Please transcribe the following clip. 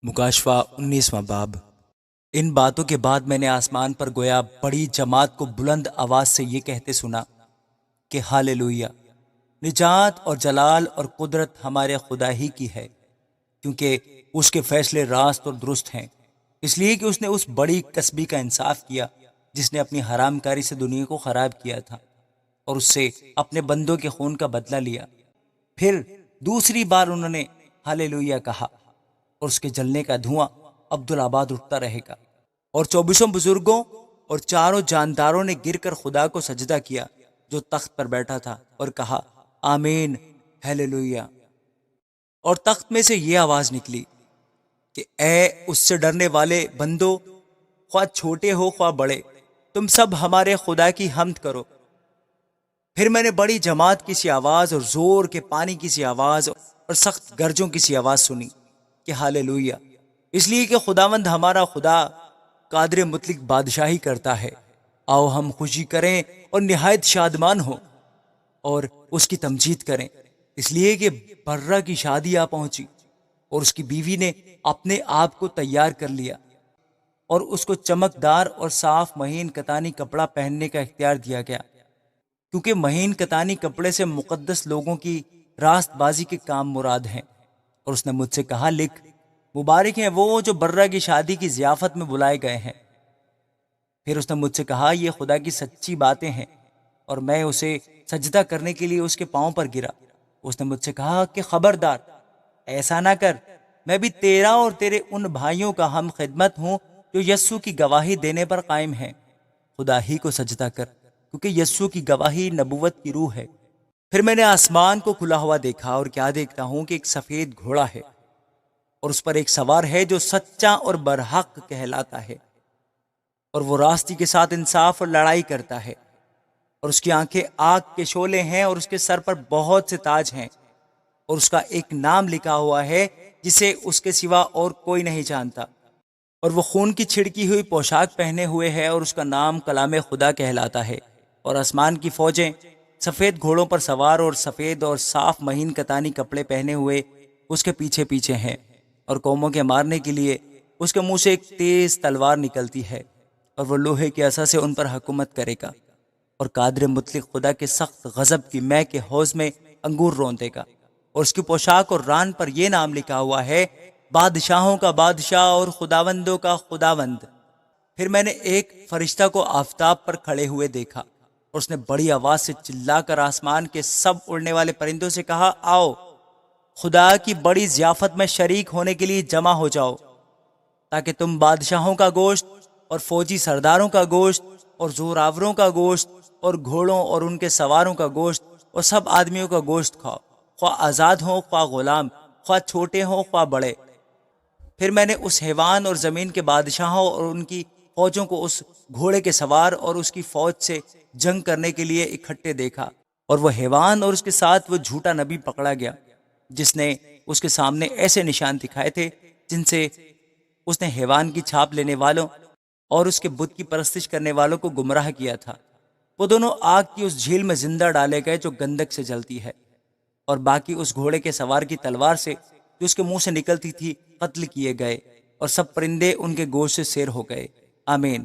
مکاشفہ 19واں باب۔ ان باتوں کے بعد میں نے آسمان پر گویا بڑی جماعت کو بلند آواز سے یہ کہتے سنا کہ ہاللویا، نجات اور جلال اور قدرت ہمارے خدا ہی کی ہے، کیونکہ اس کے فیصلے راست اور درست ہیں، اس لیے کہ اس نے اس بڑی کسبی کا انصاف کیا جس نے اپنی حرام کاری سے دنیا کو خراب کیا تھا اور اس سے اپنے بندوں کے خون کا بدلہ لیا۔ پھر دوسری بار انہوں نے ہاللویا کہا اور اس کے جلنے کا دھواں عبدالآباد اٹھتا رہے گا، اور 24 بزرگوں اور چاروں جانداروں نے گر کر خدا کو سجدہ کیا جو تخت پر بیٹھا تھا اور کہا آمین ہاللویا۔ اور تخت میں سے یہ آواز نکلی کہ اے اس سے ڈرنے والے بندو، خواہ چھوٹے ہو خواہ بڑے، تم سب ہمارے خدا کی حمد کرو۔ پھر میں نے بڑی جماعت کی سی آواز اور زور کے پانی کی سی آواز اور سخت گرجوں کی سی آواز سنی کہ ہاللویا، اس لیے کہ خداوند ہمارا خدا قادر مطلق بادشاہی کرتا ہے، آؤ ہم خوشی کریں اور نہایت شادمان ہوں اور اس کی تمجید کریں، اس لیے کہ برہ کی شادی آ پہنچی اور اس کی بیوی نے اپنے آپ کو تیار کر لیا، اور اس کو چمکدار اور صاف مہین کتانی کپڑا پہننے کا اختیار دیا گیا، کیونکہ مہین کتانی کپڑے سے مقدس لوگوں کی راست بازی کے کام مراد ہیں۔ اور اس نے مجھ سے کہا لکھ، مبارک ہیں وہ جو برہ کی شادی کی ضیافت میں بلائے گئے ہیں۔ پھر اس نے مجھ سے کہا یہ خدا کی سچی باتیں ہیں، اور میں اسے سجدہ کرنے کے لیے اس کے پاؤں پر گرا۔ اس نے مجھ سے کہا کہ خبردار، ایسا نہ کر، میں بھی تیرا اور تیرے ان بھائیوں کا ہم خدمت ہوں جو یسوع کی گواہی دینے پر قائم ہیں، خدا ہی کو سجدہ کر، کیونکہ یسوع کی گواہی نبوت کی روح ہے۔ پھر میں نے آسمان کو کھلا ہوا دیکھا، اور کیا دیکھتا ہوں کہ ایک سفید گھوڑا ہے، اور اس پر ایک سوار ہے جو سچا اور برحق کہلاتا ہے، اور وہ راستی کے ساتھ انصاف اور لڑائی کرتا ہے، اور اس کی آنکھیں آگ کے شعلے ہیں، اور اس کے سر پر بہت سے تاج ہیں، اور اس کا ایک نام لکھا ہوا ہے جسے اس کے سوا اور کوئی نہیں جانتا، اور وہ خون کی چھڑکی ہوئی پوشاک پہنے ہوئے ہے، اور اس کا نام کلام خدا کہلاتا ہے۔ اور آسمان کی فوجیں سفید گھوڑوں پر سوار اور سفید اور صاف مہین کتانی کپڑے پہنے ہوئے اس کے پیچھے پیچھے ہیں، اور قوموں کے مارنے کے لیے اس کے منہ سے ایک تیز تلوار نکلتی ہے، اور وہ لوہے کے عصا سے ان پر حکومت کرے گا، اور قادر مطلق خدا کے سخت غضب کی مے کے حوض میں انگور روندے گا۔ اور اس کی پوشاک اور ران پر یہ نام لکھا ہوا ہے، بادشاہوں کا بادشاہ اور خداوندوں کا خداوند۔ پھر میں نے ایک فرشتہ کو آفتاب پر کھڑے ہوئے دیکھا، اور اس نے بڑی آواز سے چلا کر آسمان کے سب اڑنے والے پرندوں سے کہا آؤ، خدا کی بڑی ضیافت میں شریک ہونے کے لیے جمع ہو جاؤ، تاکہ تم بادشاہوں کا گوشت اور فوجی سرداروں کا گوشت اور زوراوروں کا گوشت اور گھوڑوں اور ان کے سواروں کا گوشت اور سب آدمیوں کا گوشت کھاؤ، خواہ آزاد ہوں خواہ غلام، خواہ چھوٹے ہوں خواہ بڑے۔ پھر میں نے اس حیوان اور زمین کے بادشاہوں اور ان کی فوجوں کو اس گھوڑے کے سوار اور اس کی فوج سے جنگ کرنے کے لیے اکٹھے دیکھا، اور وہ حیوان اور اس کے ساتھ وہ جھوٹا نبی پکڑا گیا جس نے اس کے سامنے ایسے نشان دکھائے تھے جن سے اس نے حیوان کی چھاپ لینے والوں اور اس کے بت کی پرستش کرنے والوں کو گمراہ کیا تھا۔ وہ دونوں آگ کی اس جھیل میں زندہ ڈالے گئے جو گندک سے جلتی ہے، اور باقی اس گھوڑے کے سوار کی تلوار سے جو اس کے منہ سے نکلتی تھی قتل کیے گئے، اور سب پرندے ان کے گوشت سے سیر ہو گئے۔ آمین۔